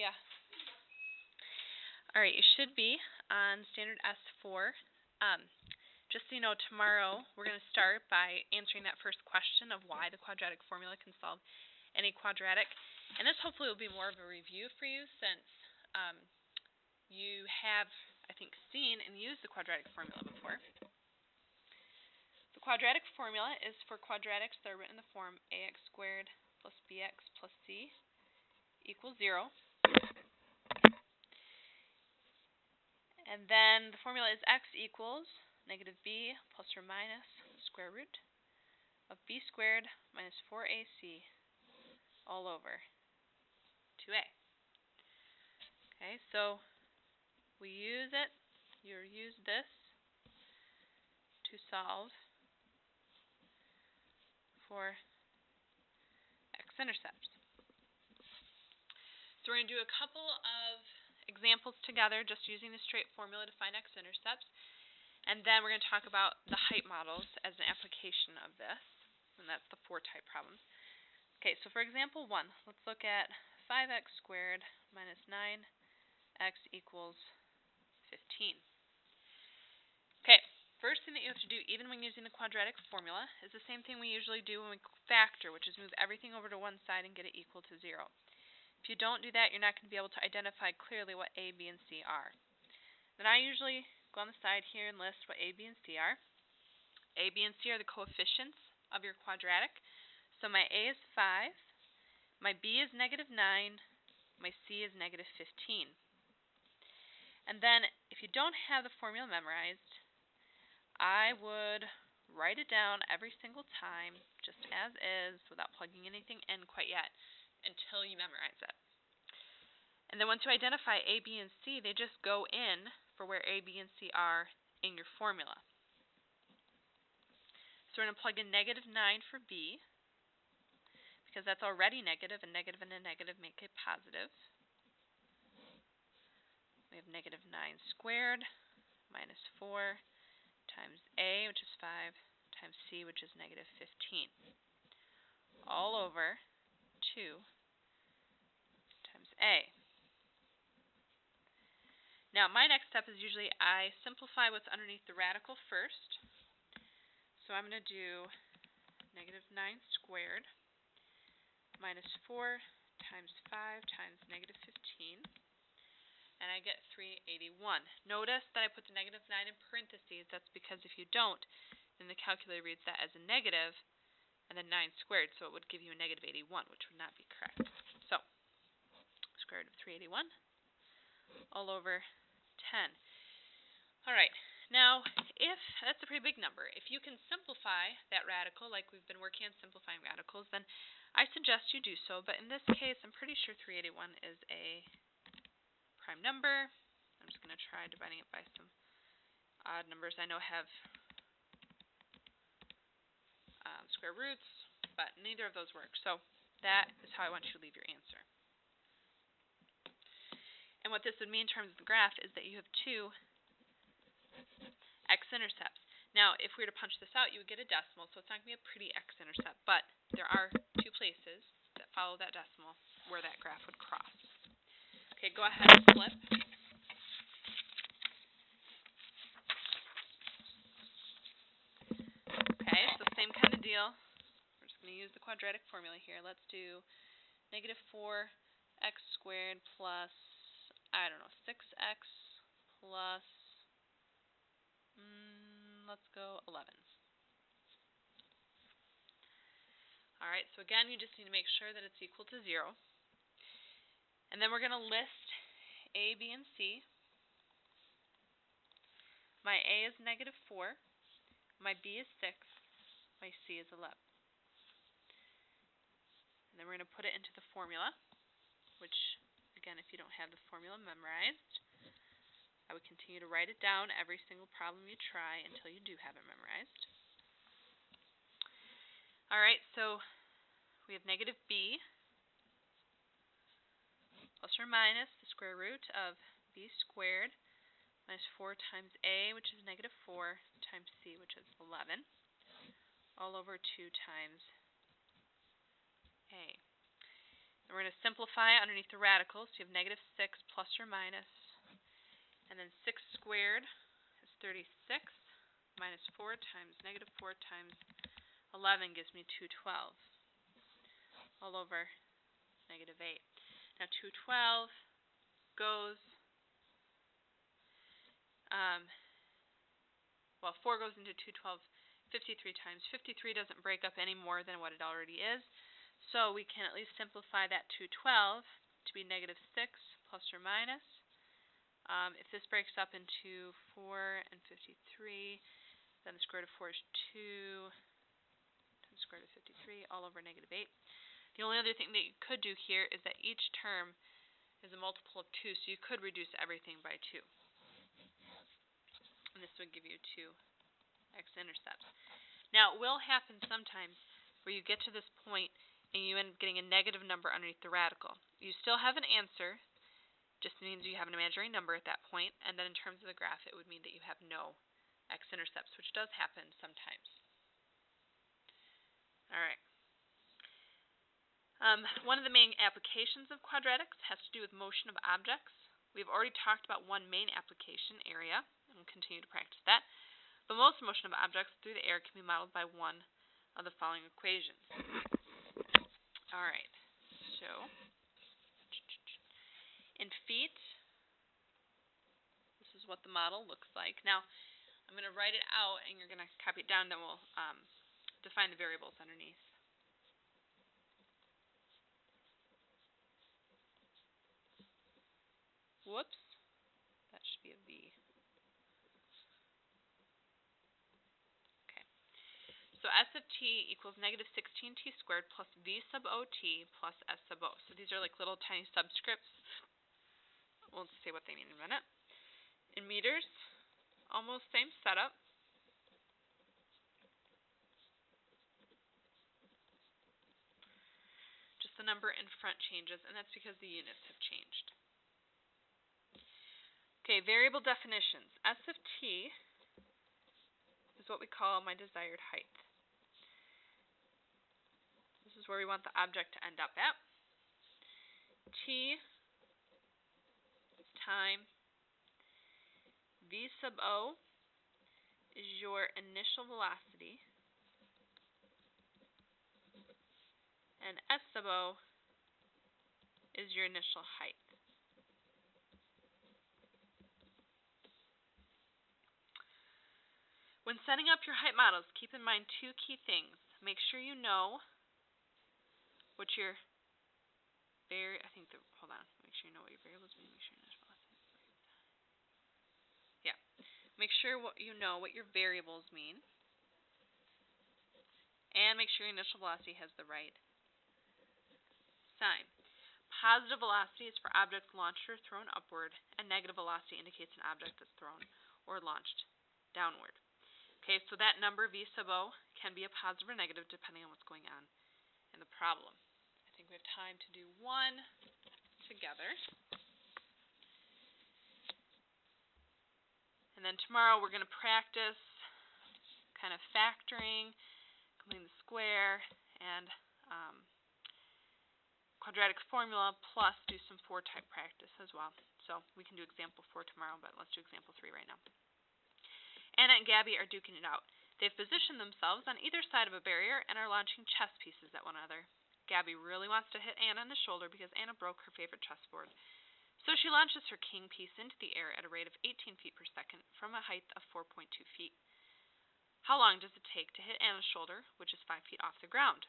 Sophia. All right, you should be on standard S4. Just so you know, tomorrow we're going to start by answering that first question of why the quadratic formula can solve any quadratic. And this hopefully will be more of a review for you since you have, I think, seen and used the quadratic formula before. The quadratic formula is for quadratics that are written in the form ax squared plus bx plus c equals 0. And then the formula is x equals negative b plus or minus square root of b squared minus 4ac all over 2a. Okay, so we use it, you use this to solve for x-intercepts. So we're going to do a couple of examples together just using the straight formula to find x-intercepts. And then we're going to talk about the height models as an application of this. And that's the 4-type problems. Okay, so for example 1, let's look at 5x squared minus 9x equals 15. Okay, first thing that you have to do, even when using the quadratic formula, is the same thing we usually do when we factor, which is move everything over to one side and get it equal to 0. If you don't do that, you're not going to be able to identify clearly what a, b, and c are. Then I usually go on the side here and list what a, b, and c are. A, b, and c are the coefficients of your quadratic. So my a is 5, my b is negative 9, my c is negative 15. And then, if you don't have the formula memorized, I would write it down every single time, just as is, without plugging anything in quite yet, until you memorize it. And then once you identify a, b, and c, they just go in for where a, b, and c are in your formula. So we're going to plug in negative 9 for b, because that's already negative, and a negative make it positive. We have negative 9 squared minus 4 times a, which is 5, times c, which is negative 15, all over 2 times a. Now, my next step is usually I simplify what's underneath the radical first. So I'm going to do negative 9 squared minus 4 times 5 times negative 15. And I get 381. Notice that I put the negative 9 in parentheses. That's because if you don't, then the calculator reads that as a negative and then 9 squared, so it would give you a negative 81, which would not be correct. So, square root of 381 all over 10. All right, now if that's a pretty big number, if you can simplify that radical, like we've been working on simplifying radicals, then I suggest you do so. But in this case, I'm pretty sure 381 is a prime number. I'm just going to try dividing it by some odd numbers I know have square roots, but neither of those work. So that is how I want you to leave your answer. And what this would mean in terms of the graph is that you have 2 x-intercepts. Now, if we were to punch this out, you would get a decimal, so it's not going to be a pretty x-intercept, but there are 2 places that follow that decimal where that graph would cross. Okay, go ahead and flip. Okay, so same kind of deal. We're just going to use the quadratic formula here. Let's do negative 4x squared plus, I don't know, 6x plus, let's go 11. All right, so again, you just need to make sure that it's equal to 0. And then we're going to list a, b, and c. My a is negative 4. My b is 6. My c is 11. And then we're going to put it into the formula, which, again, if you don't have the formula memorized, I would continue to write it down every single problem you try until you do have it memorized. All right, so we have negative b plus or minus the square root of b squared minus 4 times a, which is negative 4, times c, which is 11, all over 2 times a. And we're going to simplify underneath the radicals. So you have negative 6 plus or minus. And then 6 squared is 36 minus 4 times negative 4 times 11 gives me 212 all over negative 8. Now 212 goes, 4 goes into 212 53 times. 53 doesn't break up any more than what it already is. So we can at least simplify that 212 to be negative 6 plus or minus. If this breaks up into 4 and 53, then the square root of 4 is 2 times the square root of 53 all over negative 8. The only other thing that you could do here is that each term is a multiple of 2, so you could reduce everything by 2. And this would give you 2 x-intercepts. Now, it will happen sometimes where you get to this point and you end up getting a negative number underneath the radical. You still have an answer, just means you have an imaginary number at that point, and then in terms of the graph, it would mean that you have no x-intercepts, which does happen sometimes. All right. One of the main applications of quadratics has to do with motion of objects. We've already talked about one main application area, and we'll continue to practice that. But most motion of objects through the air can be modeled by one of the following equations. All right, so in feet, this is what the model looks like. Now, I'm going to write it out, and you're going to copy it down, then we'll define the variables underneath. Whoops, that should be a V. So S of t equals negative 16t squared plus V sub ot plus S sub o. So these are like little tiny subscripts. We'll say what they mean in a minute. In meters, almost same setup. Just the number in front changes, and that's because the units have changed. Okay, variable definitions. S of t is what we call my desired height. This is where we want the object to end up at. T is time. V sub o is your initial velocity. And S sub o is your initial height. When setting up your height models, keep in mind two key things. Make sure you know what your make sure you know what your variables mean. Make sure your initial velocity. Yeah. Make sure you know what your variables mean. And make sure your initial velocity has the right sign. Positive velocity is for objects launched or thrown upward, and negative velocity indicates an object that's thrown or launched downward. Okay, so that number V sub o can be a positive or negative depending on what's going on in the problem. I think we have time to do one together. And then tomorrow we're going to practice kind of factoring, completing the square, and quadratic formula, plus do some 4-type practice as well. So we can do example 4 tomorrow, but let's do example 3 right now. Anna and Gabby are duking it out. They've positioned themselves on either side of a barrier and are launching chess pieces at one another. Gabby really wants to hit Anna in the shoulder because Anna broke her favorite chessboard. So she launches her king piece into the air at a rate of 18 feet per second from a height of 4.2 feet. How long does it take to hit Anna's shoulder, which is 5 feet off the ground?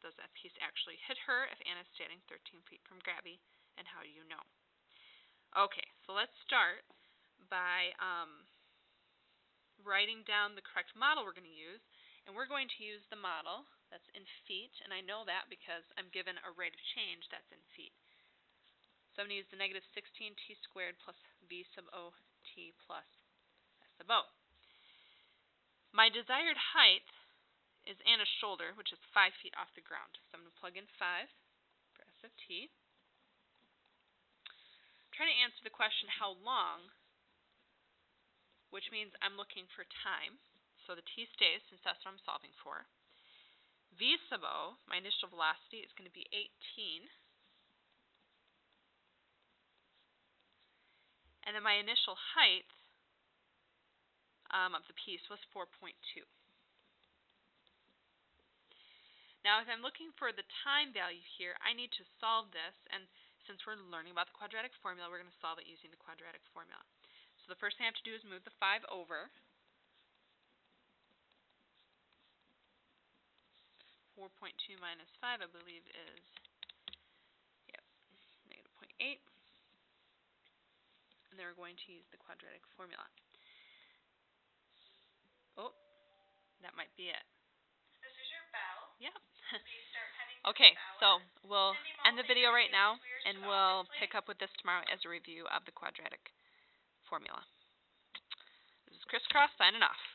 Does that piece actually hit her if Anna's standing 13 feet from Gabby? And how do you know? Okay, so let's start by writing down the correct model we're going to use. And we're going to use the model that's in feet, and I know that because I'm given a rate of change that's in feet. So I'm going to use the negative 16t squared plus V sub o t plus S sub o. My desired height is Anna's shoulder, which is 5 feet off the ground. So I'm going to plug in 5 for S of t. I'm trying to answer the question how long, which means I'm looking for time. So the t stays since that's what I'm solving for. V sub o, my initial velocity, is going to be 18. And then my initial height of the piece was 4.2. Now, if I'm looking for the time value here, I need to solve this, and since we're learning about the quadratic formula, we're going to solve it using the quadratic formula. So the first thing I have to do is move the 5 over. 4.2 minus 5, I believe, is negative 0.8. And then we're going to use the quadratic formula. Oh, that might be it. This is your bell. Yeah. Please start heading to Okay, the so ballot. we'll end the video right now, and we'll pick up with this tomorrow as a review of the quadratic formula. This is Crisscross signing off.